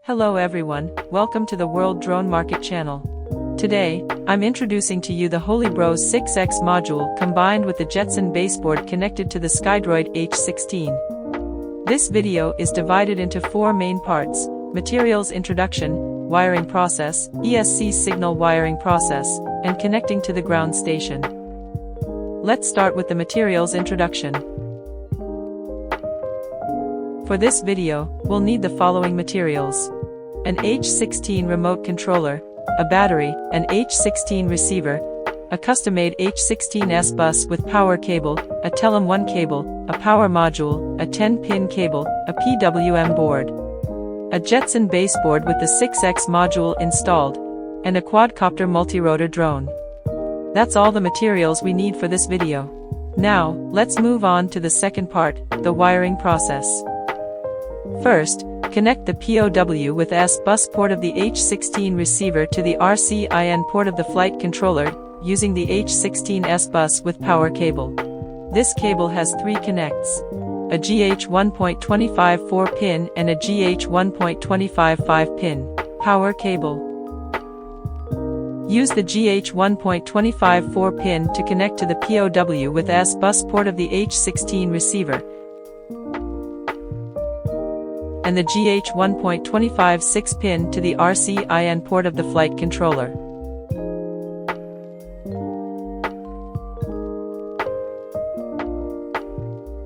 Hello everyone, welcome to the World Drone Market channel. Today, I'm introducing to you the Holybro 6X module combined with the Jetson Baseboard connected to the Skydroid H16. This video is divided into four main parts: materials introduction, wiring process, ESC signal wiring process, and connecting to the ground station. Let's start with the materials introduction. For this video, we'll need the following materials: an H16 remote controller, a battery, an H16 receiver, a custom-made H16S bus with power cable, a TELEM1 cable, a power module, a 10-pin cable, a PWM board, a Jetson baseboard with the 6X module installed, and a quadcopter multi-rotor drone. That's all the materials we need for this video. Now, let's move on to the second part, the wiring process. First, connect the POW with S-bus port of the H16 receiver to the RCIN port of the flight controller, using the H16S bus with power cable. This cable has three connects: a GH 1.25 4-pin and a GH 1.25 5-pin power cable. Use the GH 1.25 4-pin to connect to the POW with S-bus port of the H16 receiver, and the GH 1.25 6-pin to the RCIN port of the flight controller.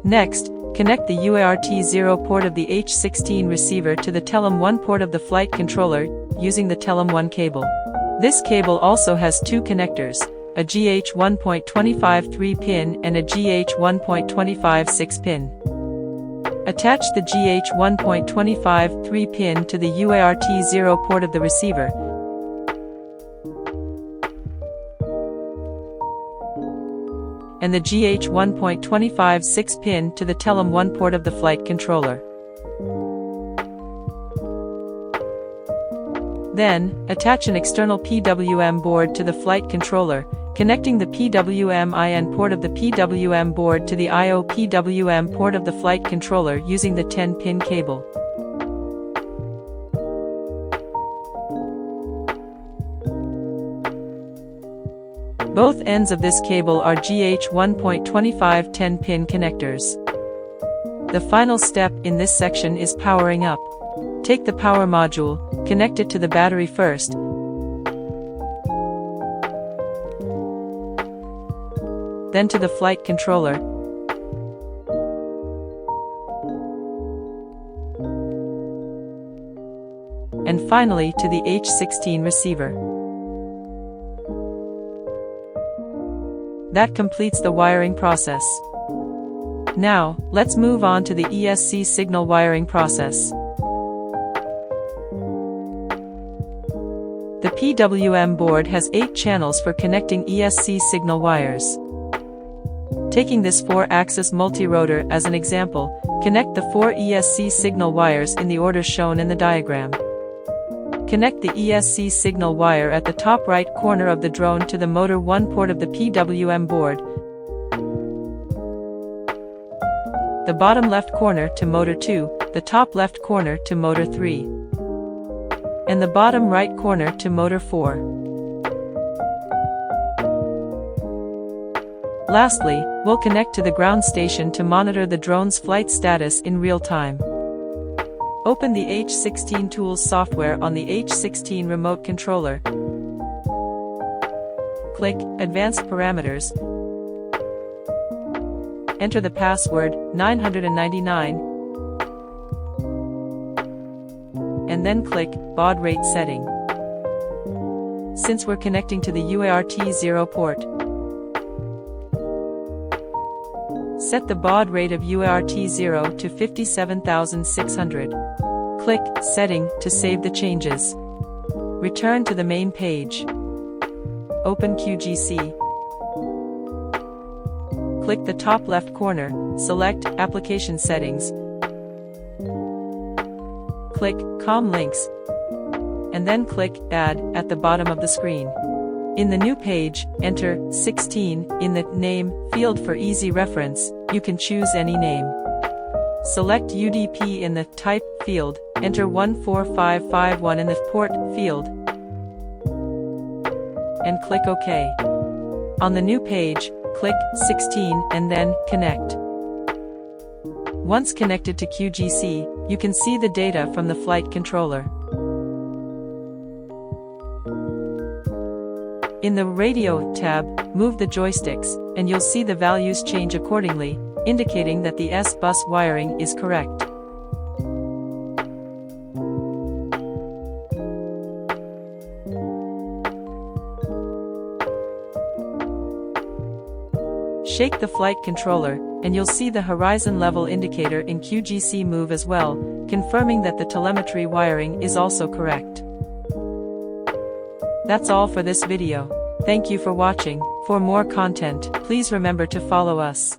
Next, connect the UART0 port of the H16 receiver to the TELEM1 port of the flight controller, using the TELEM1 cable. This cable also has two connectors, a GH 1.25 3-pin and a GH 1.25 6-pin. Attach the GH 1.25 3-pin to the UART0 port of the receiver, and the GH 1.25 6-pin to the TELEM1 port of the flight controller. Then, attach an external PWM board to the flight controller, connecting the PWM-IN port of the PWM board to the IO-PWM port of the flight controller using the 10-pin cable. Both ends of this cable are GH 1.25 10-pin connectors. The final step in this section is powering up. Take the power module, connect it to the battery first, then to the flight controller, and finally to the H16 receiver. That completes the wiring process. Now, let's move on to the ESC signal wiring process. The PWM board has 8 channels for connecting ESC signal wires. Taking this 4-axis multi-rotor as an example, connect the 4 ESC signal wires in the order shown in the diagram. Connect the ESC signal wire at the top right corner of the drone to the motor 1 port of the PWM board, the bottom left corner to motor 2, the top left corner to motor 3, and the bottom right corner to motor 4. Lastly, we'll connect to the ground station to monitor the drone's flight status in real time. Open the H16 Tools software on the H16 remote controller. Click Advanced Parameters. Enter the password 999 and then click Baud Rate Setting. Since we're connecting to the UART0 port, set the baud rate of UART0 to 57,600. Click Setting to save the changes. Return to the main page. Open QGC. Click the top left corner, select Application Settings. Click COM Links, and then click Add at the bottom of the screen. In the new page, enter 16 in the Name field for easy reference. You can choose any name. Select UDP in the Type field enter 14551 in the port field, and click OK. On the new page, click 16 and then Connect. Once connected to QGC, you can see the data from the flight controller. In the Radio tab, move the joysticks, and you'll see the values change accordingly, indicating that the S-bus wiring is correct. Shake the flight controller, and you'll see the horizon level indicator in QGC move as well, confirming that the telemetry wiring is also correct. That's all for this video. Thank you for watching. For more content, please remember to follow us.